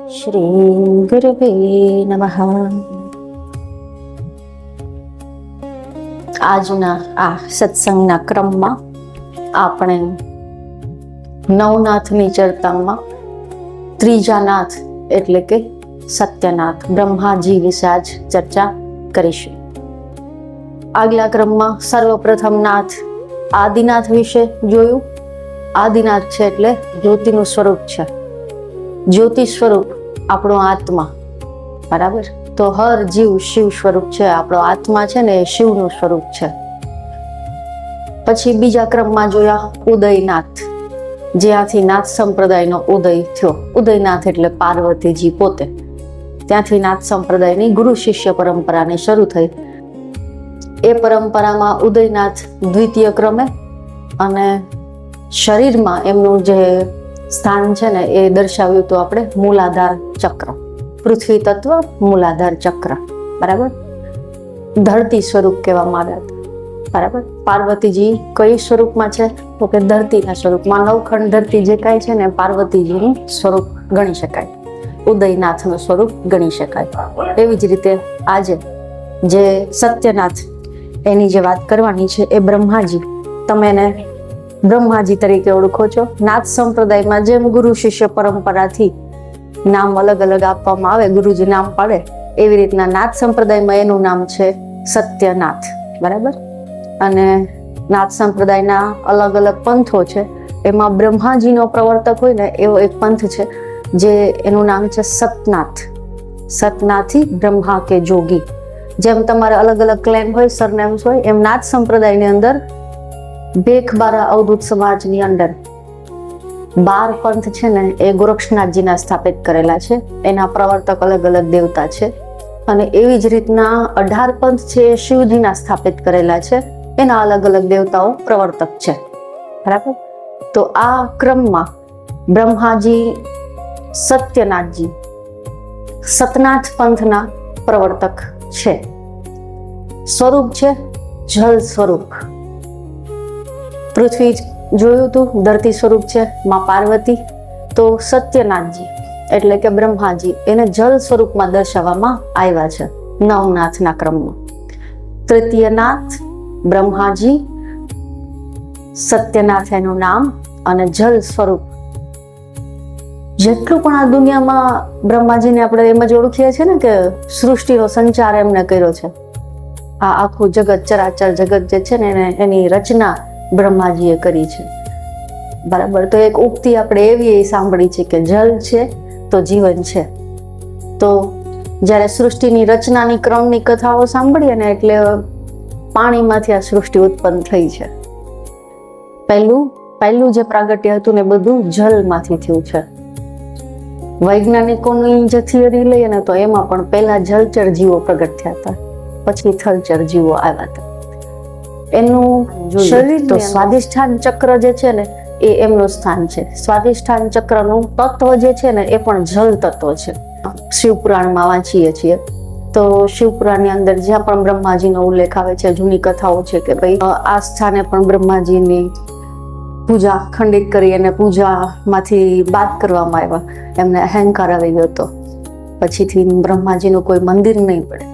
શ્રી ગુરવે નમઃ. આજના આ સત્સંગના ક્રમમાં આપણે નવનાથની ચર્ચામાં ત્રીજા નાથ એટલે કે સત્યનાથ બ્રહ્માજી વિશે આજ ચર્ચા કરીશું. આગલા ક્રમમાં સર્વપ્રથમ નાથ આદિનાથ વિશે જોયું. આદિનાથ છે એટલે જ્યોતિનું સ્વરૂપ છે. જ્યોતિ સ્વરૂપ આપણો આત્મા, બરાબર. તો હર જીવ શિવ સ્વરૂપ છે. આપણો આત્મા છે ને એ શિવનું સ્વરૂપ છે. પછી બીજા ક્રમમાં જોયા ઉદયનાથ, જ્યાંથી નાથ સંપ્રદાયનો ઉદય થયો. ઉદયનાથ એટલે પાર્વતીજી પોતે. ત્યાંથી નાથ સંપ્રદાયની ગુરુ શિષ્ય પરંપરાને શરૂ થઈ. એ પરંપરામાં ઉદયનાથ દ્વિતીય ક્રમે, અને શરીરમાં એમનું જે સ્થાન છે ને એ દર્શાવ્યું તો આપણે મૂલાધાર ચક્ર, પૃથ્વી તત્વ મૂલાધાર ચક્ર, બરાબર. ધરતી સ્વરૂપ કહેવામાં આવ્યા હતા, બરાબર. પાર્વતીજી કઈ સ્વરૂપમાં છે તો કે ધરતીના સ્વરૂપમાં. નવખંડ ધરતી જે કાંઈ છે ને પાર્વતીજીનું સ્વરૂપ ગણી શકાય, ઉદયનાથનું સ્વરૂપ ગણી શકાય. એવી જ રીતે આજે જે સત્યનાથ એની જે વાત કરવાની છે એ બ્રહ્માજી, તમે એને બ્રહ્માજી તરીકે ઓળખો છો. નાથ સંપ્રદાયમાં જેમ ગુરુ શિષ્ય પરંપરાથી નામ અલગ અલગ આપવામાં આવે, ગુરુજી નામ પાડે, એવી રીતના નાથ સંપ્રદાયમાં એનું નામ છે સત્યનાથ, બરાબર. અને નાથ સંપ્રદાયના અલગ અલગ પંથો છે. એમાં બ્રહ્માજીનો પ્રવર્તક હોય ને એવો એક પંથ છે જે એનું નામ છે સતનાથ. સતનાથી બ્રહ્મા કે જોગી. જેમ તમારે અલગ અલગ ક્લેમ હોય, સરનેમ્સ હોય, એમ નાથ સંપ્રદાયની અંદર ભેખબારા અવધૂત સમાજની અંદર 12 પંથ છે ને એ ગોરક્ષનાથજીના સ્થાપિત કરેલા છે. એના પ્રવર્તક અલગ અલગ દેવતા છે. અને એવી જ રીતના 18 પંથ છે એ શિવજીના સ્થાપિત કરેલા છે. એના અલગ અલગ દેવતાઓ પ્રવર્તક છે, બરાબર. તો આ ક્રમમાં બ્રહ્માજી સત્યનાથજી સતનાથ પંથના પ્રવર્તક છે. સ્વરૂપ છે જલ સ્વરૂપ. પૃથ્વી જોયું હતું, ધરતી સ્વરૂપ છે માં પાર્વતી. તો સત્યનાથજી એટલે કે બ્રહ્માજી એને જલ સ્વરૂપમાં દર્શાવવામાં આવ્યા છે નવનાથના ક્રમમાં. તૃતીય નાથ બ્રહ્માજી, સત્યનાથ એનું નામ, અને જલ સ્વરૂપ. જેટલું પણ આ દુનિયામાં બ્રહ્માજીને આપણે એમ જ ઓળખીએ છીએ ને કે સૃષ્ટિનો સંચાર એમને કર્યો છે. આ આખું જગત, ચરાચર જગત જે છે ને એની રચના બ્રહ્માજીએ કરી છે, બરાબર. તો એક ઉક્તિ આપણે એવી સાંભળી છે કે જલ છે તો જીવન છે. તો જ્યારે સૃષ્ટિની રચનાની ક્રમની કથાઓ સાંભળીએ ને એટલે પાણીમાંથી આ સૃષ્ટિ ઉત્પન્ન થઈ છે. પહેલું જે પ્રાગટ્ય હતું ને બધું જલમાંથી થયું છે. વૈજ્ઞાનિકોની જે થિયરી લઈએ ને તો એમાં પણ પહેલા જલચર જીવો પ્રગટ થયા હતા, પછી થલચર જીવો આવ્યા હતા. એનું શરીર તો સ્વાધિષ્ઠાન ચક્ર જે છે ને એ એમનું સ્થાન છે. સ્વાધિષ્ઠાન ચક્રનું તત્વ જે છે ને એ પણ જલ તત્વ છે. શિવપુરાણમાં વાંચીએ છીએ તો શિવપુરાણની અંદર જ્યાં પણ બ્રહ્માજીનો ઉલ્લેખ આવે છે, જૂની કથાઓ છે કે ભાઈ આ સ્થાને પણ બ્રહ્માજીની પૂજા ખંડિત કરી અને પૂજામાંથી બાદ કરવામાં આવ્યા. એમને અહંકાર આવી ગયો હતો. પછીથી બ્રહ્માજીનું કોઈ મંદિર નહીં પડે.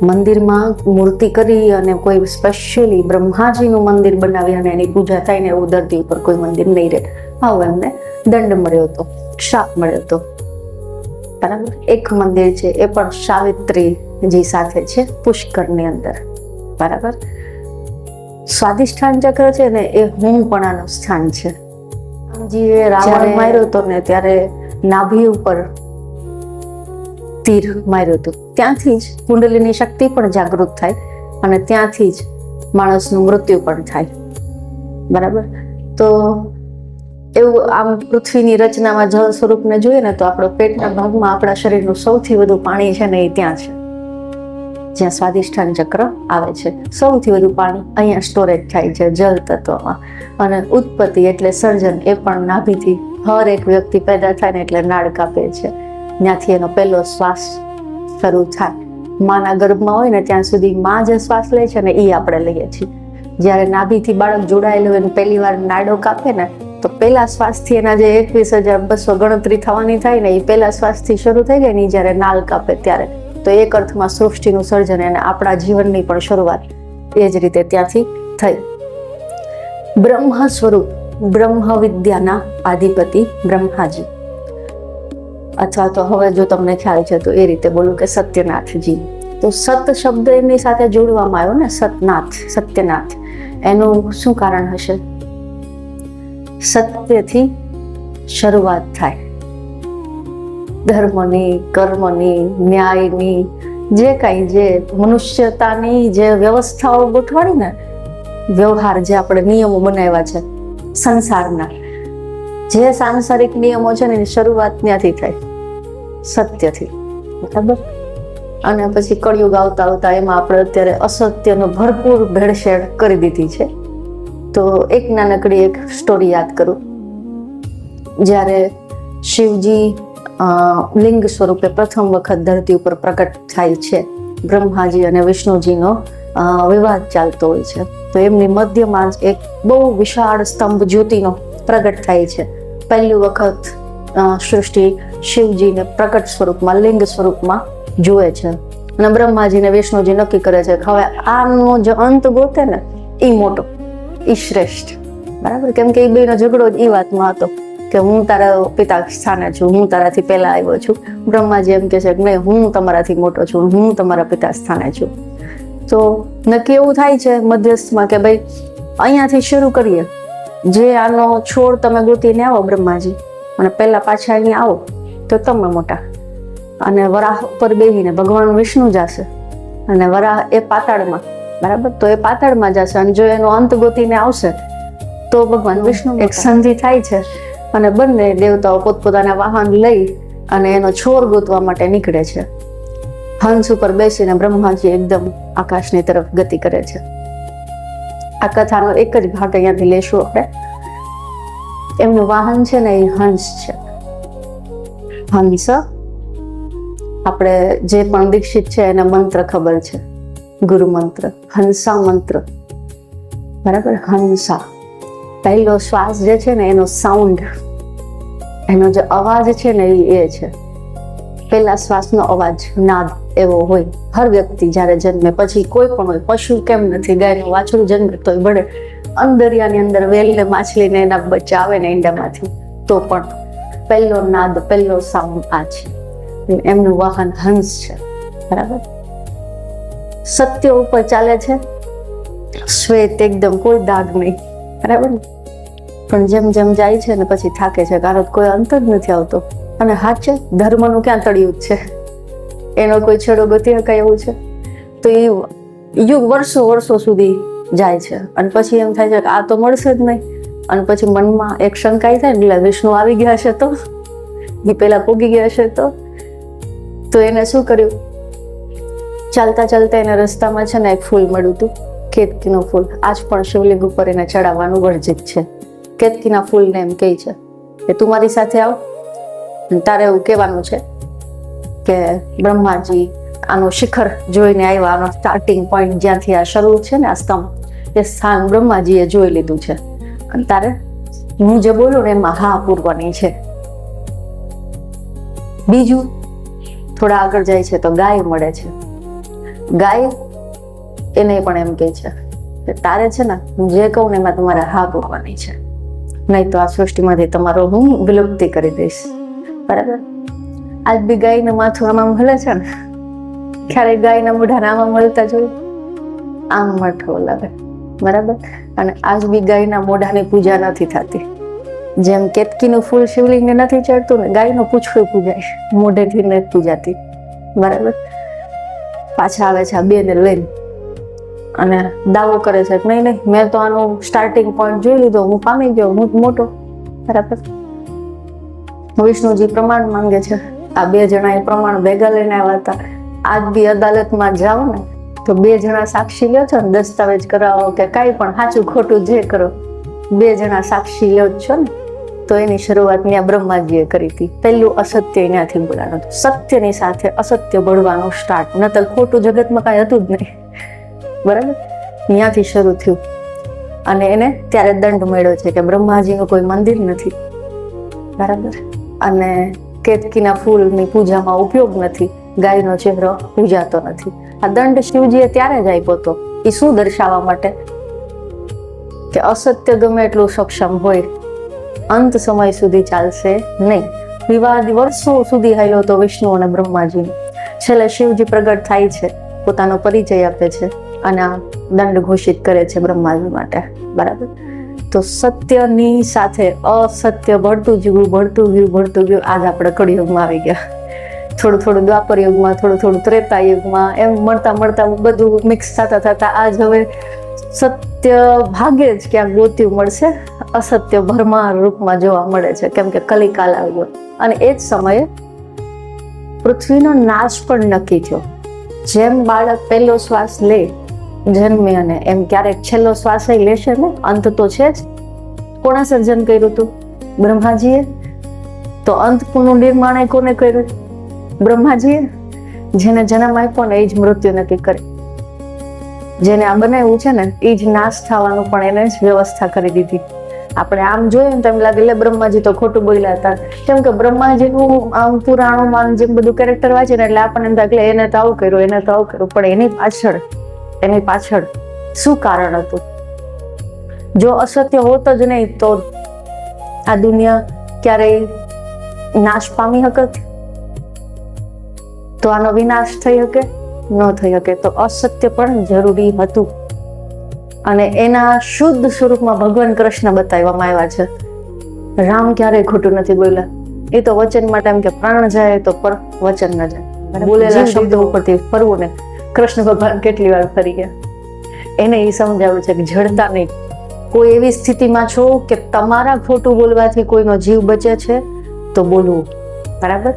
મંદિરમાં મૂર્તિ કરી અને કોઈ સ્પેશિયલી બ્રહ્માજીનું મંદિર બનાવી અને એની પૂજા થાય ને એવું ધરતી ઉપર કોઈ મંદિર નહીં રહે. આવો એમને દંડ મળ્યો હતો, શાપ મળ્યો હતો, બરાબર. એક મંદિર છે એ પણ સાવિત્રીજી સાથે છે પુષ્કરની અંદર, બરાબર. સ્વાધિષ્ઠાન ચક્ર છે ને એ હુંપણાનું સ્થાન છે. જે રાવણ માર્યો હતો ને ત્યારે નાભી ઉપર તીર માર્યું હતું. ત્યાંથી જ કુંડલીની શક્તિ પણ જાગૃત થાય અને ત્યાંથી જ માણસનું મૃત્યુ પણ થાય, બરાબર. તો એવું આમ પૃથ્વીની રચનામાં જળ સ્વરૂપને જોઈએ ને તો આપણો પેટના ભાગમાં આપણા શરીરનું સૌથી વધુ પાણી છે ને એ ત્યાં છે, જ્યાં સ્વાધિષ્ઠાન ચક્ર આવે છે. સૌથી વધુ પાણી અહીંયા સ્ટોરેજ થાય છે જલ તત્વમાં. અને ઉત્પત્તિ એટલે સર્જન એ પણ નાભીથી. હર એક વ્યક્તિ પેદા થાય ને એટલે નાળ કાપે છે, ત્યાંથી એનો પહેલો શ્વાસ શરૂ થાય. માના ગર્ભમાં હોય ને ત્યાં સુધી માં જે શ્વાસ લે છે ને એ આપણે લઈએ છીએ. જ્યારે નાભીથી બાળક જોડાયેલું હોય પહેલી વાર નાડો કાપે ને તો પહેલા શ્વાસથી એના જે 21,200 ગણતરી થવાની થાય ને, એ પહેલા શ્વાસથી શરૂ થઈ ગઈ ને જ્યારે નાલ કાપે ત્યારે, તો એક અર્થમાં સૃષ્ટિનું સર્જન અને આપણા જીવનની પણ શરૂઆત એ જ રીતે ત્યાંથી થઈ. બ્રહ્મ સ્વરૂપ બ્રહ્મ વિદ્યાના આધિપતિ બ્રહ્માજી, અથવા તો હવે જો તમને ખ્યાલ છે તો એ રીતે બોલું કે સત્યનાથજી. તો સત શબ્દ એમની સાથે જોડવામાં આવ્યો ને, સતનાથ, સત્યનાથ. એનું શું કારણ હશે? સત્યથી શરૂઆત થાય. ધર્મની, કર્મની, ન્યાયની, જે કાંઈ જે મનુષ્યતાની જે વ્યવસ્થાઓ ગોઠવાડી ને, વ્યવહાર જે આપણે નિયમો બનાવ્યા છે સંસારના, જે સાંસારિક નિયમો છે ને એની શરૂઆત ત્યાંથી થાય, સત્યથી. બરાબર. અને પછી કળિયુગ આવતા આવતા એમાં આપણે અત્યારે અસત્યનો ભરપૂર ભેળસેળ કરી દીધી છે. તો એક નાનકડી એક સ્ટોરી યાદ કરું. જ્યારે શિવજી લિંગ સ્વરૂપે પ્રથમ વખત ધરતી ઉપર પ્રકટ થાય છે, બ્રહ્માજી અને વિષ્ણુજીનો વિવાદ ચાલતો હોય છે, તો એમની મધ્યમાં જ એક બહુ વિશાળ સ્તંભ જ્યોતિનો પ્રગટ થાય છે. પહેલી વખત સૃષ્ટિ શિવજીને પ્રકટ સ્વરૂપમાં, લિંગ સ્વરૂપમાં જુએ છે. અને બ્રહ્માજી ને વિષ્ણુજી નક્કી કરે છે કે હવે આનો જે અંત ગોતે ને એ મોટો, એ શ્રેષ્ઠ. બરાબર. કેમ કે એ બેનો ઝઘડો જ એ વાતમાં હતો કે હું તારા પિતા સ્થાને છું, હું તારાથી પહેલા આવ્યો છું. બ્રહ્માજી એમ કે છે કે નહીં, હું તમારાથી મોટો છું, હું તમારા પિતા સ્થાને છું. તો નક્કી એવું થાય છે મધ્યસ્થમાં કે ભાઈ અહીંયાથી શરૂ કરીએ, જે આનો છોડ તમે ગોતીને આવો બ્રહ્માજી, અને પહેલા પાછા અહીંયા આવો તો તમે મોટા. અને વરાહ ઉપર બેહીને ભગવાન વિષ્ણુ જશે અને વરાહ એ પાતાળમાં. બરાબર. તો એ પાતાળમાં જશે અને જો એનો અંત ગોતીને આવશે તો ભગવાન વિષ્ણુ એક સંધિ થાય છે અને બંને દેવતાઓ પોતપોતાના વાહન લઈ અને એનો છોડ ગોતવા માટે નીકળે છે. હંસ ઉપર બેસીને બ્રહ્માજી એકદમ આકાશની તરફ ગતિ કરે છે. આ કથાનો એક જ ભાગ અહીંયાથી લેશું આપણે. એમનું વાહન છે ને એ હંસ છે. હંસ, આપણે જે પણ દીક્ષિત છે એને મંત્ર ખબર છે, ગુરુ મંત્ર, હંસા મંત્ર. બરાબર. હંસા, પહેલો શ્વાસ જે છે ને એનો સાઉન્ડ, એનો જે અવાજ છે ને એ છે પહેલા શ્વાસનો અવાજ, નાદ એવો હોય. હર વ્યક્તિ જ્યારે જન્મે, પછી કોઈ પણ હોય, પશુ કેમ નથી, ગાયનું વાછરું જન્મે તોય બળે, અંદરિયાની અંદર વેલ ને માછલી ને એના બચ્ચા આવે ને ઈંડામાંથી, તો પણ પહેલો નાદ, પહેલો સાઉન્ડ આ છે. એમનું વાહન હંસ છે. બરાબર. સત્ય ઉપર ચાલે છે, શ્વેત એકદમ, કોઈ દાગ નહીં. બરાબર. પણ જેમ જેમ જાય છે ને પછી થાકે છે, કારણ કોઈ અંત જ નથી આવતો. અને હાચે ધર્મનું ક્યાં તળિયું છે, એનો કોઈ છેડો ગતિ શકાય એવું છે? તો એ યુગ વર્ષો વર્ષો સુધી જાય છે અને પછી એમ થાય છે કે આ તો મળશે જ નહીં. અને પછી મનમાં એક શંકાઈ થાય ને, એટલે વિષ્ણુ આવી ગયા હશે તો, એ પેલા પૂગી ગયા હશે તો એને શું કર્યું? ચાલતા ચાલતા એને રસ્તામાં છે ને એક ફૂલ મળ્યું હતું, કેતકીનું ફૂલ. આજ પણ શિવલિંગ ઉપર એને ચડાવવાનું વર્જિત છે. કેતકીના ફૂલને એમ કહે છે કે તું મારી સાથે આવ, તારે એવું કહેવાનું છે કે બ્રહ્માજી આનું શિખર જોઈને આવ્યા, આનો સ્ટાર્ટિંગ પોઈન્ટ જ્યાંથી આ શરૂ છે ને આ સ્તંભ, એ સ્થાન બ્રહ્માજીએ જોઈ લીધું છે અને તારે હું જે બોલું ને એમાં હા પૂરવાની છે. બીજું થોડા આગળ જાય છે તો ગાય મળે છે. ગાય એને પણ એમ કહે છે કે તારે છે ને હું જે કહું ને એમાં તમારે હા પૂરવાની છે, નહીં તો આ સૃષ્ટિમાંથી તમારો હું વિલુપ્તિ કરી દઈશ. બરાબર. આજ બી ગાયનું માથું આમાં મળે છે ને, ક્યારેક ગાયના મોઢાને આમાં મળતા જોયું, આમ મઠો લાગે. બરાબર. અને આજ બી ગાયના મોઢાની પૂજા નથી થતી. જેમ કેતકીનું ફૂલ શિવલિંગને નથી ચડતું ને, ગાયનું પૂંછડું પૂજાય, મોઢેથી નથી પૂજાતી. બરાબર. પાછા આવે છે આ બેને લઈને અને દાવો કરે છે કે નહીં નહીં, મેં તો આનો સ્ટાર્ટિંગ પોઈન્ટ જોઈ લીધો, હું પામી ગયો, હું મોટો. બરાબર. વિષ્ણુજી પ્રમાણ માંગે છે. આ બે જણા એ પ્રમાણ ભેગા લઈને આવ્યા હતા. આજ બી અદાલતમાં જાઓ ને તો બે જણા સાક્ષી લ્યો છો ને, દસ્તાવેજ કરાવો કે કાંઈ પણ સાચું ખોટું જે કરો, બે જણા સાક્ષી લ્યો જ છો ને. તો એની શરૂઆત ત્યાં બ્રહ્માજીએ કરી હતી. પહેલું અસત્ય ત્યાંથી બોલાવાનું હતું. સત્યની સાથે અસત્ય ભળવાનું સ્ટાર્ટ, નતર ખોટું જગતમાં કાંઈ હતું જ નહીં. બરાબર. ત્યાંથી શરૂ થયું. અને એને ત્યારે દંડ મળ્યો છે કે બ્રહ્માજીનું કોઈ મંદિર નથી, બરાબર, અને કેતકીના ફૂલની પૂજામાં ઉપયોગ નથી, ગાયનો ચહેરો પૂજાતો નથી. આ દંડ શિવજીએ ત્યારે જ આપ્યો હતો. એ શું દર્શાવવા માટે? કે અસત્ય ગમે એટલું સક્ષમ હોય, અંત સમય સુધી ચાલશે નહીં. વિવાદ વર્ષો સુધી હાલ્યો હતો વિષ્ણુ અને બ્રહ્માજીનો. છેલ્લે શિવજી પ્રગટ થાય છે, પોતાનો પરિચય આપે છે અને આ દંડ ઘોષિત કરે છે બ્રહ્માજી માટે, બરાબર. તો સત્યની સાથે અસત્ય ભળતું ગયું. આજ આપણે કળિયુગમાં આવી ગયા. થોડું દ્વાપર યુગમાં, થોડું ત્રેતા યુગમાં, એમ મળતા બધું મિક્સ થતા આજ હવે સત્ય ભાગે જ ક્યાંક ગોત્યું મળશે, અસત્ય ભરમાર રૂપમાં જોવા મળે છે, કેમ કે કલિકાલ આવ્યો. અને એ જ સમયે પૃથ્વીનો નાશ પણ નક્કી થયો. જેમ બાળક પહેલો શ્વાસ લે જન્મે અને એમ ક્યારેક છેલ્લો શ્વાસ લેશે ને, અંત તો છે જ. કોણે સર્જન કર્યું હતું? બ્રહ્માજીએ. તો અંતનું નિર્માણ કોને કર્યું? બ્રહ્માજીએ. જેને જન્મ આપ્યો ને એ જ મૃત્યુ નક્કી કરે. જેને આ બનાવ્યું છે ને એ જ નાશ થવાનું પણ એને જ વ્યવસ્થા કરી દીધી. આપણે આમ જોયું ને તો એમ લાગે એટલે બ્રહ્માજી તો ખોટું બોલ્યા હતા, કેમ કે બ્રહ્માજીનું આમ પુરાણોમાં જેમ બધું કેરેક્ટર વાંચે ને એટલે આપણને એમ થાય એને તો આવું કર્યું, પણ એની પાછળ શું કારણ હતું? જો અસત્ય હોત જ નહીં તો આ દુનિયા ક્યારેય નાશ પામી શકત? તો આનો વિનાશ થઈ શકે? ન થઈ શકે. તો અસત્ય પણ જરૂરી હતું અને એના શુદ્ધ સ્વરૂપમાં ભગવાન કૃષ્ણ બતાવવામાં આવ્યા છે. રામ ક્યારેય ખોટું નથી બોલ્યા. એ તો વચન માટે એમ કે પ્રાણ જાય તો પર વચન ન જાય, બોલેલા શબ્દો ઉપરથી ફરવું ને. કૃષ્ણ ભગવાન કેટલી વાર ફરી ગયા. એને એ સમજાવ્યું છે કે જડતા નહીં. કોઈ એવી સ્થિતિમાં છો કે તમારા ખોટું બોલવાથી કોઈનો જીવ બચે છે તો બોલવું, બરાબર.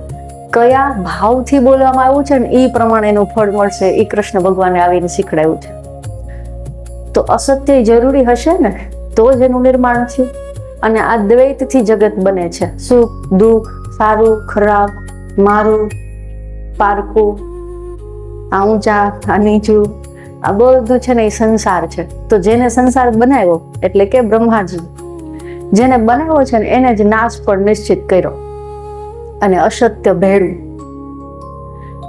કયા ભાવથી બોલવામાં આવ્યું છે ને એ પ્રમાણે એનું ફળ મળશે, એ કૃષ્ણ ભગવાને આવીને શીખડાયું છે. તો અસત્ય જરૂરી હશે ને તો જ એનું નિર્માણ થયું. અને આ દ્વૈતથી જગત બને છે. સુખ દુઃખ, સારું ખરાબ, મારું પારકું, આ ઊંચા આ નીચું, આ બધું છે ને એ સંસાર છે. તો જેને સંસાર બનાવ્યો એટલે કે બ્રહ્માજી, જેને બનાવ્યો છે ને એને જ નાશ પણ નિશ્ચિત કર્યો અને અસત્ય ભેળું.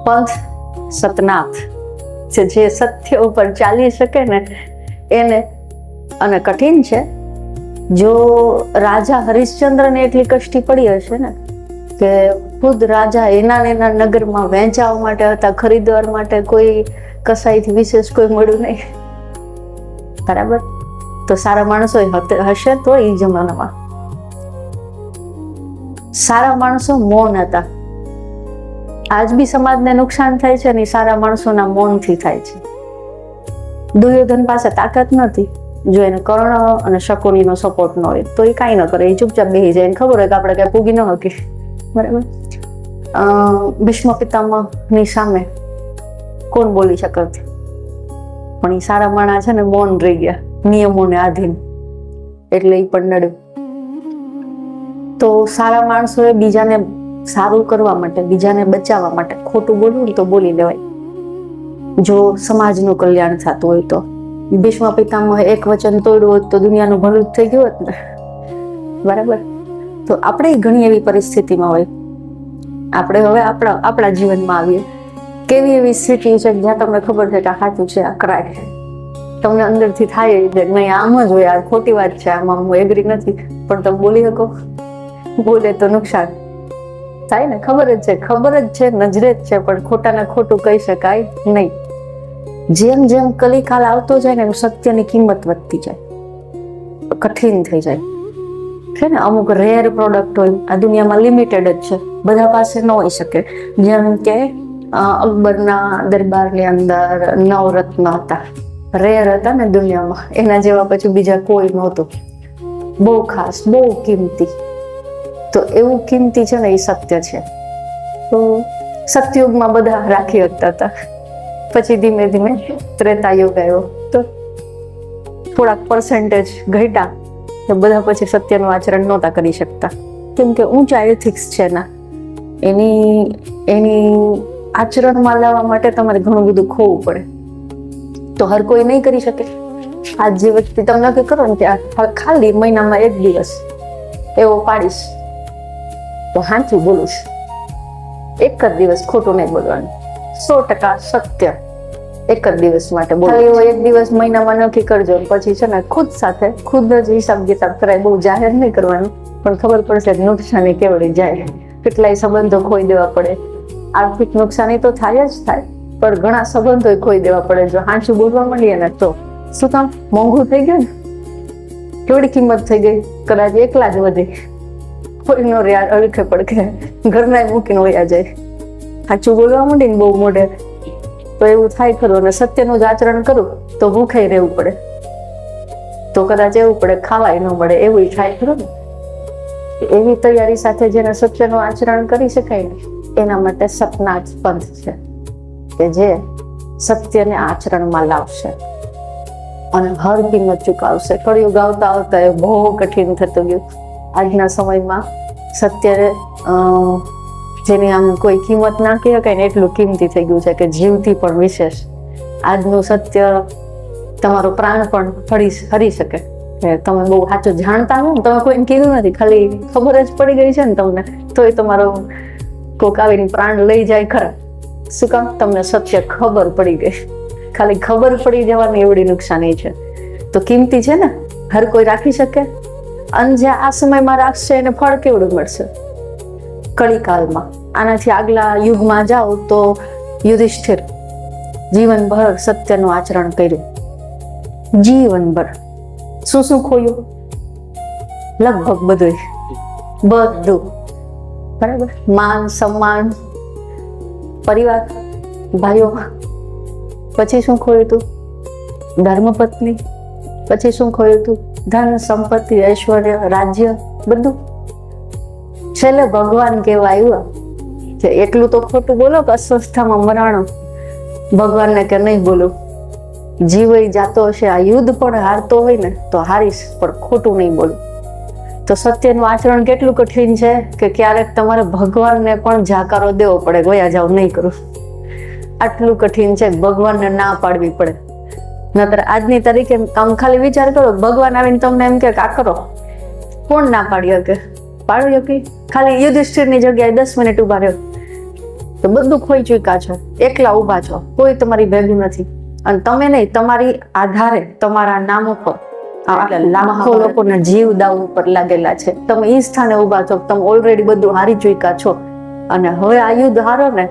પંથ સતનાથ છે, જે સત્ય ઉપર ચાલી શકે ને એને. અને કઠિન છે. જો રાજા હરિશ્ચંદ્રને એટલી કષ્ટી પડી હશે ને કે ખુદ રાજા એના નગરમાં વહેંચાવા માટે હતા, ખરીદવા માટે કોઈ કસાઈથી વિશેષ કોઈ મળ્યું નહીં, બરાબર. તો સારા માણસો હશે તો એ જમાનામાં સારા માણસો મૌન હતા. આજ બી સમાજને નુકસાન થાય છે ને સારા માણસોના મૌનથી થાય છે. દુર્યોધન પાસે તાકાત નથી. જો એને કર્ણ અને શકુનીનો સપોર્ટ ન હોય તો એ કાંઈ ન કરે, એ ચૂપચાપ બેસી જાય. એને ખબર હોય કે આપણે કઈ પૂગી ન હકી, બરાબર. ભીષ્મ પિતામહની સામે કોણ બોલી શકત? પણ એ સારા માણસ છે ને મૌન રહી ગયા, નિયમોને આધીન, એટલે એ પણ નડ્યું. તો સારા માણસોએ બીજાને સારું કરવા માટે, બીજાને બચાવવા માટે ખોટું બોલવું તો બોલી લેવાય, જો સમાજનું કલ્યાણ થતું હોય તો. ભીષ્મ પિતામહ એક વચન તોડ્યું હોત તો દુનિયાનું ભલું જ થઈ ગયું હોત ને, બરાબર. તો આપણે ઘણી એવી પરિસ્થિતિમાં હોય. આપણે હવે આપણા જીવનમાં આવીએ. કેવી એવી સ્થિતિ છે જ્યાં તમને ખબર છે કે આ સાચું છે, આ કરાય છે, તમને અંદરથી થાય કે નહીં આમ જ હોય, આ ખોટી વાત છે, આમાં હું એગ્રી નથી, પણ તમે બોલી શકો? બોલે તો નુકસાન થાય ને. ખબર જ છે, નજરે જ છે, પણ ખોટાને ખોટું કહી શકાય નહીં. જેમ જેમ કલિકાલ આવતો જાય ને એમ સત્યની કિંમત વધતી જાય, કઠિન થઈ જાય છે ને. અમુક રેર પ્રોડક્ટ હોય આ દુનિયામાં, લિમિટેડ જ છે, બધા પાસે ન હોઈ શકે. જેમ કે અકબરના દરબારની અંદર નવરત્ન હતા, રેર હતા ને દુનિયામાં, એના જેવા પછી બીજા કોઈ નહોતું, બહુ ખાસ, બહુ કિંમતી. તો એવું કિંમતી છે ને એ સત્ય છે. તો સતયુગમાં બધા રાખી શકતા હતા, પછી ધીમે ધીમે ત્રેતાયુગ આવ્યો તો થોડાક પર્સન્ટેજ ઘટ્યા, તો બધા પછી સત્યનું આચરણ નહોતા કરી શકતા, કેમ કે ઊંચા એથિક્સ છે ને એની આચરણમાં લાવવા માટે તમારે ઘણું બધું ખોવું પડે. તો હર કોઈ નહીં કરી શકે. આજ જે વ્યક્તિ તમે નક્કી કરો ને કે આ ખાલી મહિનામાં એક દિવસ એવો પાડીશ તો સાચું બોલું એક જ દિવસ ખોટું નહીં બોલવાનું, 100% સત્ય એક જ દિવસ માટે બોલો. એવો એક દિવસ મહિનામાં નક્કી કરજો, પછી છે ને ખુદ સાથે ખુદ જ હિસાબ કિતાબ કરાય. બહુ જાહેર નહીં કરવાનું, પણ ખબર પડશે નુકસાની કેવડી જાય. કેટલાય સંબંધો ખોઈ દેવા પડે. આર્થિક નુકસાની તો થાય જ થાય, પણ ઘણા સંબંધો ખોઈ દેવા પડે જો સાચું બોલવા માંડીએ ને તો. શું કામ? મોંઘું થઈ ગયું ને, કેવડી કિંમત થઈ ગઈ. કદાચ એકલા જ વધી, કોઈનો અડખે પડખે ઘરના મૂકીને વયા જાય. સાચું બોલવા માંડી ને બહુ મોઢે તો એવું થાય ખરું. અને સત્યનું જ આચરણ કરું તો ભૂખાઈ રહેવું પડે, તો કદાચ એવું પડે ખાવાય ન મળે, એવું થાય ખરું ને. એવી તૈયારી સાથે જેને સત્યનું આચરણ કરી શકાય ને એના માટે સતનાથ પંથ છે કે જે સત્યને આચરણમાં લાવશે અને હર કિંમત ચૂકવશે. કળિયુગ આવતા આવતા એ બહુ કઠિન થતું ગયું. આજના સમયમાં સત્યને જેની આમ કોઈ કિંમત ના કહી શકાય ને એટલું કિંમતી થઈ ગયું છે કે જીવથી પણ વિશેષ. આજનું સત્ય તમારો પ્રાણ પણ હરી શકે. તમે બહુ સાચું જાણતા હો, તમે કોઈને કીધું નથી, ખાલી ખબર જ પડી ગઈ છે ને તમને, તોય તમારો કોક આવીને પ્રાણ લઈ જાય ખરા. શું કામ? તમને સત્ય ખબર પડી ગઈ. ખાલી ખબર પડી જવાની એવડી નુકસાની છે. તો કિંમતી છે ને, હર કોઈ રાખી શકે. અને જે આ સમયમાં રાખશે એને ફળ કેવડું મળશે કળીકાલમાં. આનાથી આગલા યુગમાં જાઓ તો યુધિષ્ઠિર જીવનભર સત્યનું આચરણ કર્યું. જીવનભર શું શું ખોયું? લગભગ બધું. બરાબર. માન સન્માન, પરિવાર, ભાઈઓ. પછી શું ખોયું તું? ધર્મપત્ની. પછી શું ખોયું તું? ધન, સંપત્તિ, ઐશ્વર્ય, રાજ્ય, બધું. છેલ્લે ભગવાન કેવા આવ્યા કે એટલું તો ખોટું બોલો કે અસ્વસ્થતામાં મરાણો. ભગવાનને કે નહીં બોલું, જીવ જાતો હશે, આ યુદ્ધ પણ હારતો હોય ને તો હારીશ, પણ ખોટું નહીં બોલું. તો સત્યનું આચરણ કેટલું કઠિન છે કે ક્યારેક તમારે ભગવાનને પણ જાકારો દેવો પડે, ગયા જાવ નહીં કરું. આટલું કઠિન છે, ભગવાનને ના પાડવી પડે. નતર આજની તારીખે આમ ખાલી વિચાર કરો, ભગવાન આવીને તમને એમ કે આ કરો, કોણ ના પાડી શકે? પાડી શકે? ખાલી યુધિષ્ઠિરની જગ્યાએ 10 મિનિટ ઉભા રહ્યો તો બધું ખોઈ ચૂક્યા છો, એકલા ઉભા છો, કોઈ તમારી ભેગું નથી. અને તમે નહીં, તમારી આધારે તમારા નામ ઉપર લાખો લોકોના જીવ દાવ ઉપર લાગેલા છે. તમે ઈ સ્થાને ઉભા છો, તમે ઓલરેડી બધું હારી ચૂક્યા છો. અને હવે આ યુદ્ધ હારો ને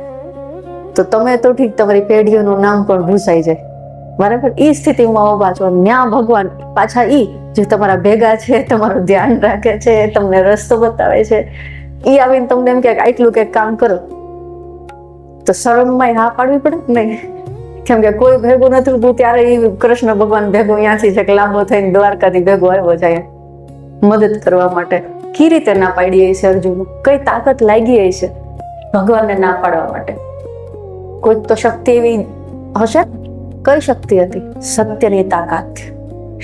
તો તમે તો ઠીક, તમારી પેઢીઓનું નામ પણ ભૂસાઈ જાય. બરાબર. ઈ સ્થિતિમાં ઉભા છો. ન્યા ભગવાન પાછા ઈ જે તમારા ભેગા છે, તમારું ધ્યાન રાખે છે, તમને રસ્તો બતાવે છે, ઈ આવીને તમને એમ કે આટલું કંઈક કામ કરો તો શરમમાં હા પાડવી પડે નહીં. કેમ કે કોઈ ભેગું નથી તું ત્યારે એ કૃષ્ણ ભગવાન ભેગો અહીંયાથી છે કે લાંબો થઈને દ્વારકાથી ભેગો આવ્યો છે મદદ કરવા માટે. કઈ રીતે ના પાડી હશે અર્જુન? કઈ તાકાત લાગી હશે ભગવાનને ના પાડવા માટે? કોઈક તો શક્તિ એવી હશે. કઈ શક્તિ હતી? સત્યની તાકાત.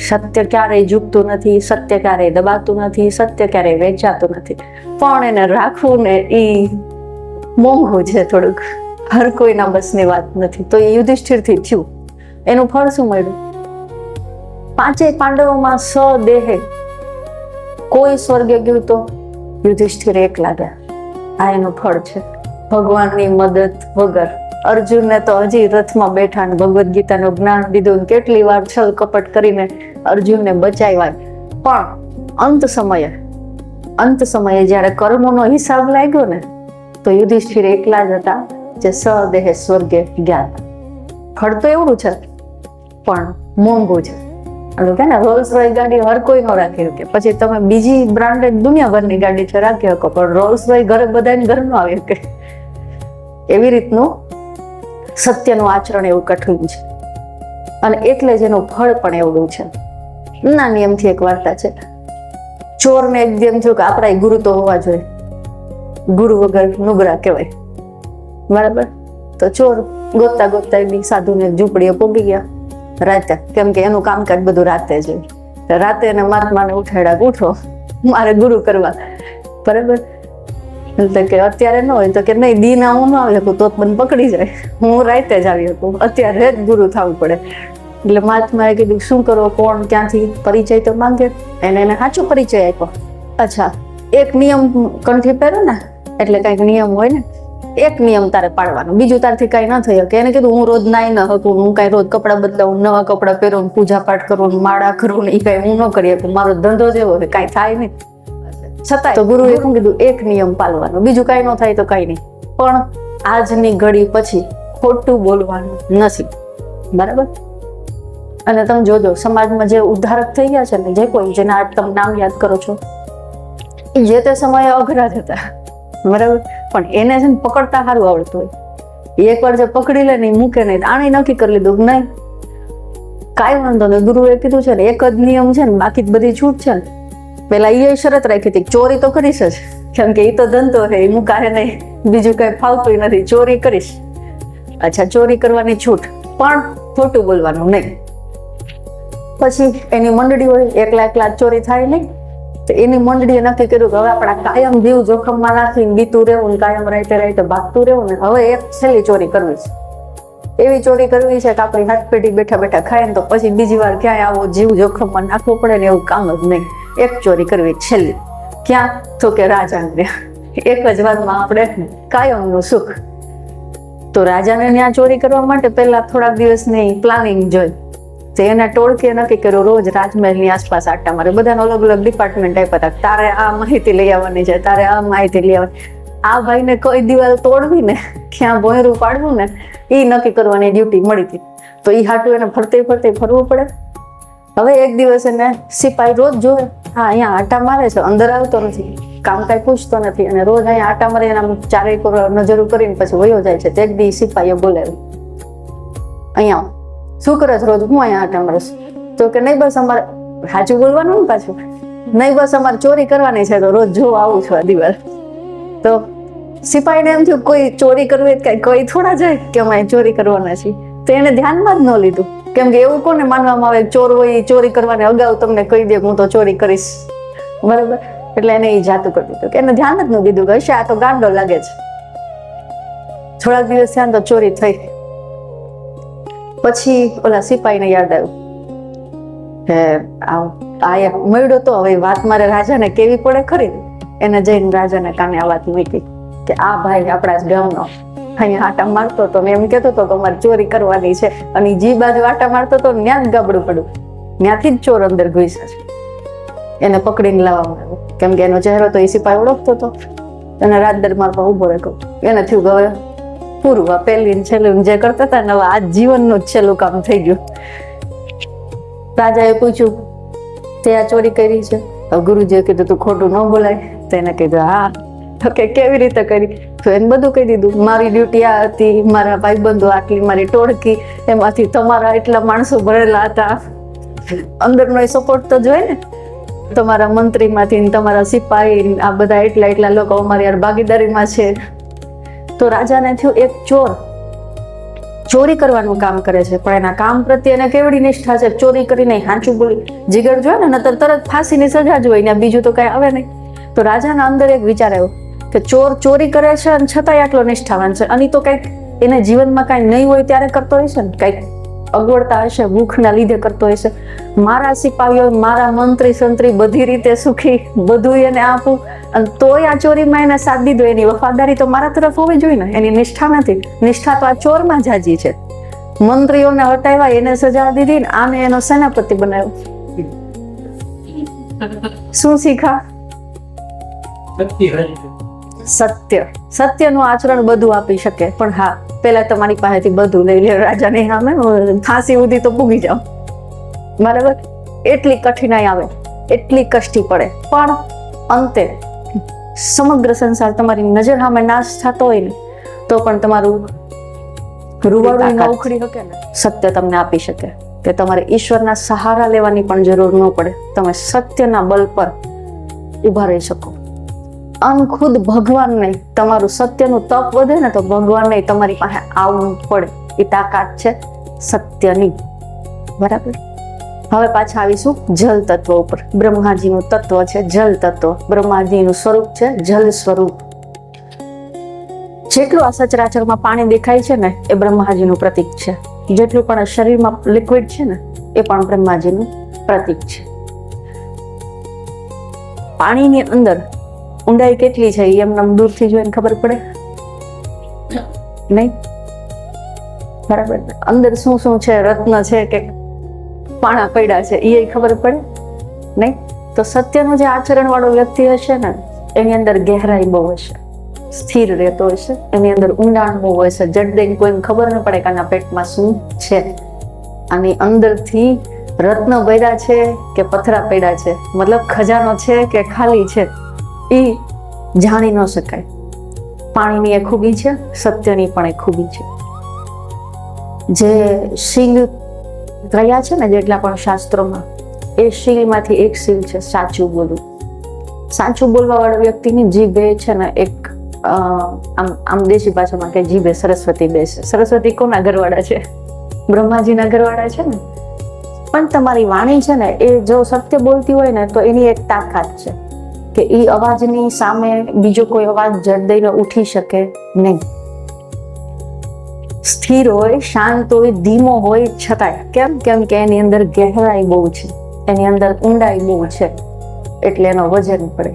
સત્ય ક્યારેય ઝૂકતું નથી, સત્ય ક્યારેય દબાતું નથી, સત્ય ક્યારેય વેચાતું નથી. પણ એને રાખવું ને એ મોંઘું છે થોડુંક, હર કોઈના બસની વાત નથી. તો એ યુધિષ્ઠિરથી થયું. એનું ફળ શું મળ્યું? 5 પાંડવોમાં સદેહે કોઈ સ્વર્ગે ગયું તો યુધિષ્ઠિર એકલા ગયા. આ એનું ફળ છે. ભગવાનની મદદ વગર અર્જુનને તો હજી રથમાં બેઠા ને ભગવદ્ ગીતાનું જ્ઞાન દીધું, કેટલી વાર છલ કપટ કરીને અર્જુનને બચાવ્યા. પણ અંત સમયે જ્યારે કર્મોનો હિસાબ લાગ્યો ને તો યુધિષ્ઠિર એકલા જ હતા જે સદેહે સ્વર્ગે ગયા. ફળ તો એવડું છે પણ મોંઘું છે. કે ને રોલ્સ રોયસ ગાડી હર કોઈ નો રાખી શકે. પછી તમે બીજી બ્રાન્ડેડ દુનિયાભરની ગાડી છે રાખી શકો, પણ રોલ્સ રોયસ ઘરે બધાને ઘર નો આવી શકે. એવી રીતનું સત્યનું આચરણ એવું કઠિન છે અને એટલે જ એનું ફળ પણ એવડું છે. નાની એમથી એક વાર્તા છે. ચોરને એકદમ થયું કે આપણા ગુરુ તો હોવા જોઈએ, ગુરુ વગર નુગરા કહેવાય. બરાબર. તો ચોર ગોતતા ગોતતા એની સાધુને ઝૂંપડીએ પોગી ગયા રાતે, કેમ કે એનું કામકાજ બધું રાતે જ હોય. રાતે એને મહાત્માને ઉઠાડ્યા, ઉઠો મારે ગુરુ કરવા. બરાબર. એટલે કે અત્યારે ન હોય તો કે નહીં, દીના હું ન આવી શકું તો મને પકડી જાય, હું રાતે જ આવી શકું, અત્યારે જ ગુરુ થવું પડે. એટલે મહાત્માએ કીધું શું કરો, કોણ, ક્યાંથી, પરિચય તો માંગે. એને સાચો પરિચય આપ્યો. અચ્છા, એક નિયમ કંઠી પહેરો ને એટલે કઈક નિયમ હોય ને, એક નિયમ તારે પાડવાનો, બીજું તારથી કઈ ના થઈ શકે. એને કીધું હું રોજ નાઈ ન શકું, હું કઈ રોજ કપડા બદલાવું, નવા કપડા પહેરું, પૂજા પાઠ કરું, માળા કરું, એ કઈ હું ન કરી શકું, મારો ધંધો જેવો છે, કઈ થાય નહીં. છતાંય તો ગુરુએ શું કીધું, એક નિયમ પાળવાનો, બીજું કઈ ન થાય તો કઈ નહીં, પણ આજની ઘડી પછી ખોટું બોલવાનું નથી. બરાબર? અને તમે જોજો સમાજમાં જે ઉદ્ધારક થઈ ગયા છે ને, જે કોઈ જેના તમે નામ યાદ કરો છો, જે તે સમયે અઘરા જ હતા. બરાબર? પણ એને છે ને પકડતા સારું આવડતું હોય. એકવાર જે પકડી લે ને મૂકે નહીં, આણે નક્કી કરી લીધું કે નહીં કાંઈ વાંધો નહીં. ગુરુએ કીધું છે ને એક જ નિયમ છે ને, બાકી બધી છૂટ છે ને. પેલા એ શરત રાખી હતી, ચોરી તો કરીશ જ, કેમ કે એ તો ધંધો છે, એ મુકાય નહીં, બીજું કઈ ફાવતું નથી, ચોરી કરીશ. અચ્છા, ચોરી કરવાની છૂટ, પણ ખોટું બોલવાનું નહીં. પછી એની મંડળી હોય, એકલા ચોરી થાય નહીં, તો એની મંડળીએ નક્કી કર્યું કે હવે આપણા કાયમ જીવ જોખમમાં નાખીને બીતું રહેવું, કાયમ રાઈતે ભાગતું રહેવું ને, હવે એક છેલ્લી ચોરી કરવી છે. એવી ચોરી કરવી છે કે આપણી હાથ પેઢી બેઠા બેઠા ખાય ને તો પછી બીજી વાર ક્યાંય આવો જીવ જોખમમાં નાખવો પડે ને એવું કામ જ નહીં. એક ચોરી કરવી છેલ્લી. ક્યાં? તો કે રાજાને. એક જ વારમાં આપણે કાયમનું સુખ. તો રાજાને ત્યાં ચોરી કરવા માટે પહેલા થોડાક દિવસની પ્લાનિંગ જોઈ. તો એના ટોળકીએ નક્કી કર્યું રોજ રાજમહેલની આસપાસ આટા મારે. બધાને અલગ અલગ ડિપાર્ટમેન્ટ આપ્યા હતા, તારે આ માહિતી લઈ આવવાની છે, તારે આ માહિતી લઈ આવવાની. આ ભાઈને કઈ દિવાલ તોડવી ને, ક્યાં ભોંયરું પાડવું ને, એ નક્કી કરવાની ડ્યુટી મળી હતી. તો એ હાટું એને ફરતે ફરવું પડે. હવે એક દિવસ એને સિપાહી રોજ જોવે, હા અહીંયા આટા મારે છે, અંદર આવતો નથી, કામ કાંઈ પૂછતો નથી, અને રોજ અહીંયા આટા મારે એના ચારેય નજરો કરીને પછી વયો જાય છે. તે એક દી સિપાહીએ બોલાવ્યું, અહીંયા શું કરે છે રોજ? હું અહીંયા આટા મારીશ. તો કે નહીં બસ અમારે સાચું બોલવાનું ને પાછું, નહીં બસ અમારે ચોરી કરવાની છે, તો રોજ જોવા આવું છું આ દિવાલ. તો સિપાહીને એમ થયું કોઈ ચોરી કરવી કઈ કઈ થોડા જાય કે અમે ચોરી કરવાના છીએ. તો એને ધ્યાનમાં જ ન લીધું, કેમ કે એવું કોને માનવામાં આવે ચોર હોય ચોરી કરવાની અગાઉ તમને કહી દે હું તો ચોરી કરીશ. બરાબર? એટલે એને એ જાતું કરી દીધું કે એને ધ્યાન જ ન દીધું કે હશે આ તો ગાંડો લાગે છે. થોડાક દિવસ થયા તો ચોરી થઈ. પછી ઓલા સિપાહીને યાદ આવ્યું કે આ એક મળ્યો તો, હવે વાત મારે રાજાને કેવી પડે ખરી. એને જઈને રાજાને કાને આ વાત મૂકી કે આ ભાઈ આપણા જ ગામનો અહીંયા આટા મારતો હતો, એમ કહેતો હતો કે અમારે ચોરી કરવાની છે, અને જે બાજુ આટા મારતો હતો ત્યાં જ ગાબડું પડ્યું, ત્યાંથી જ ચોર અંદર ઘૂસ્યા છે. એને પકડીને લાવવામાં આવ્યો, કેમ કે એનો ચહેરો તો એ સિપાહી ઓળખતો હતો. એને રાત દરબારમાં ઉભો રાખ્યો. એને થયું કે હવે પૂરું, આ પહેલી છેલ્લું જે કરતા હતા ને હવે આ જીવનનું જ છેલ્લું કામ થઈ ગયું. રાજાએ પૂછ્યું તે આ ચોરી કરી છે? ગુરુજીએ કીધું તું ખોટું ન બોલાય. તો એને કીધું હા. તો કે કેવી રીતે કરી? તો એને બધું કહી દીધું, મારી ડ્યુટી આ હતી, મારા ભાઈબંધો આટલી, મારી ટોળકી, એમાંથી તમારા એટલા માણસો ભરેલા હતા. અંદરનો એ સપોર્ટ તો જોઈએ ને, તમારા મંત્રીમાંથી તમારા સિપાહી, આ બધા એટલા લોકો અમારી યાર ભાગીદારીમાં છે. તો રાજાને થયું એક ચોર ચોરી કરવાનું કામ કરે છે, પણ એના કામ પ્રત્યે એને કેવડી નિષ્ઠા છે, ચોરી કરીને સાચું બોલી જીગર જોઈએ ને, નતર તરત ફાંસીની સજા જ હોય ને, બીજું તો કઈ આવે નહીં. તો રાજાના અંદર એક વિચાર આવ્યો કે ચોર ચોરી કરે છે અને છતાંય આટલો નિષ્ઠાવાન છે, અને તો કંઈક એને જીવનમાં કાંઈ નહીં હોય ત્યારે કરતો હશે ને, કંઈક અગવડતા હશે, ભૂખના લીધે કરતો હશે. મારા સિપાહીઓ, મારા મંત્રી સંત્રી બધી રીતે સુખી, બધું એને આપું, અને તોય આ ચોરીમાં એને સાથ દીધો. એની વફાદારી તો મારા તરફ હોવી જોઈએ ને, એની નિષ્ઠા નથી. નિષ્ઠા તો આ ચોરમાં જાજી છે. મંત્રીઓને હટાવ્યા, એને સજા દીધી ને આને એનો સેનાપતિ બનાવ્યો. શું શીખા? સત્ય. સત્યનું આચરણ બધું આપી શકે, પણ હા પેલા તમારી પાસેથી બધું લઈ લે. રાજાને સામે ફાંસી સુધી તો પૂગી જાઓ. બરાબર? એટલી કઠિનાઈ આવે, એટલી કષ્ટી પડે, પણ અંતે સમગ્ર સંસાર તમારી નજર સામે નાશ થતો હોય ને, તો પણ તમારું રૂવાડું ન ઉખડી શકે ને, સત્ય તમને આપી શકે કે તમારે ઈશ્વરના સહારા લેવાની પણ જરૂર ન પડે. તમે સત્યના બલ પર ઉભા રહી શકો. ખુદ ભગવાન નહીં, તમારું સત્યનું તપ વધે ને તો ભગવાન નહીં તમારી પાસે આવવું પડે. એ તાકાત છે સત્યની. બરાબર? હવે પાછા આવીશું જલ તત્વ ઉપર. બ્રહ્માજીનું તત્વ છે જલ તત્વ. બ્રહ્માજીનું સ્વરૂપ છે જલ સ્વરૂપ. જેટલું આ સચરાચરમાં પાણી દેખાય છે ને, એ બ્રહ્માજીનું પ્રતીક છે. જેટલું પણ શરીરમાં લિક્વિડ છે ને એ પણ બ્રહ્માજીનું પ્રતીક છે. પાણીની અંદર ઊંડાઈ કેટલી છે એ એમને દૂરથી જોઈને ખબર પડે નહીં, બરાબર? અંદર શું શું છે, રત્ન છે કે પાણા પડ્યા છે એ ખબર પડે નહીં. તો સત્યનું જે આચરણ વાળો વ્યક્તિ હશે ને એની અંદર ગહેરાઈ બહુ હશે, સ્થિર રહેતો હશે, એની અંદર ઊંડાણ બહુ હશે. જડ દઈને કોઈને ખબર ન પડે કે આના પેટમાં શું છે, આની અંદરથી રત્ન પડ્યા છે કે પથરા પડ્યા છે, મતલબ ખજાનો છે કે ખાલી છે, એ જાણી ન શકાય. પાણીની એ ખૂબી છે, સત્યની પણ એ ખૂબી છે. જે શીલ રહ્યા છે ને જેટલા પણ શાસ્ત્રોમાં, એ શીલમાંથી એક શીલ છે સાચું બોલવું. સાચું બોલવા વાળા વ્યક્તિની જીભે છે ને એક આમ દેશી ભાષામાં કે જીભે સરસ્વતી બેસે. સરસ્વતી કોના ઘરવાળા છે? બ્રહ્માજીના ઘરવાળા છે ને. પણ તમારી વાણી છે ને એ જો સત્ય બોલતી હોય ને તો એની એક તાકાત છે કે એ અવાજની સામે બીજો કોઈ અવાજ જડ દઈને ઉઠી શકે નહીં. સ્થિર હોય, શાંત હોય, ધીમો હોય છતાંય. કેમ કે એની અંદર ગહેરાઈ બહુ છે, એની અંદર ઊંડાઈ બહુ છે, એટલે એનો વજન પડે.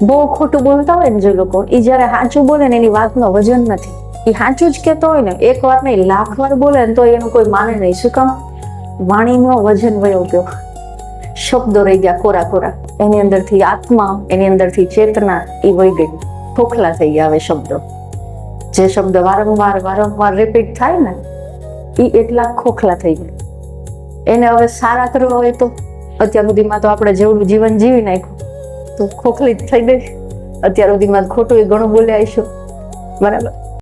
બહુ ખોટું બોલતા હોય ને જે લોકો, એ જયારે સાચું બોલે ને એની વાતનો વજન નથી. એ સાચું જ કહેતો હોય ને, એક વાર નહીં 1,00,000 વાર બોલે ને તો એનું કોઈ માને નહીં. શું કામ? વાણીનો વજન વયો ગયો, શબ્દો રહી ગયા કોરા કોરા. એની અંદરથી આત્મા, એની અંદરથી ચેતના એ વહી ગઈ, ખોખલા થઈ ગયા. હવે શબ્દો, જે શબ્દ વારંવાર રિપીટ થાય ને એ એટલા ખોખલા થઈ ગયા. એને હવે સારા કરવા હોય તો અત્યાર સુધીમાં તો આપણે જેવડું જીવન જીવી નાખ્યું તો ખોખલી થઈ ગઈ. અત્યાર સુધીમાં ખોટું એ ઘણું બોલ્યા આવીશું, બરાબર?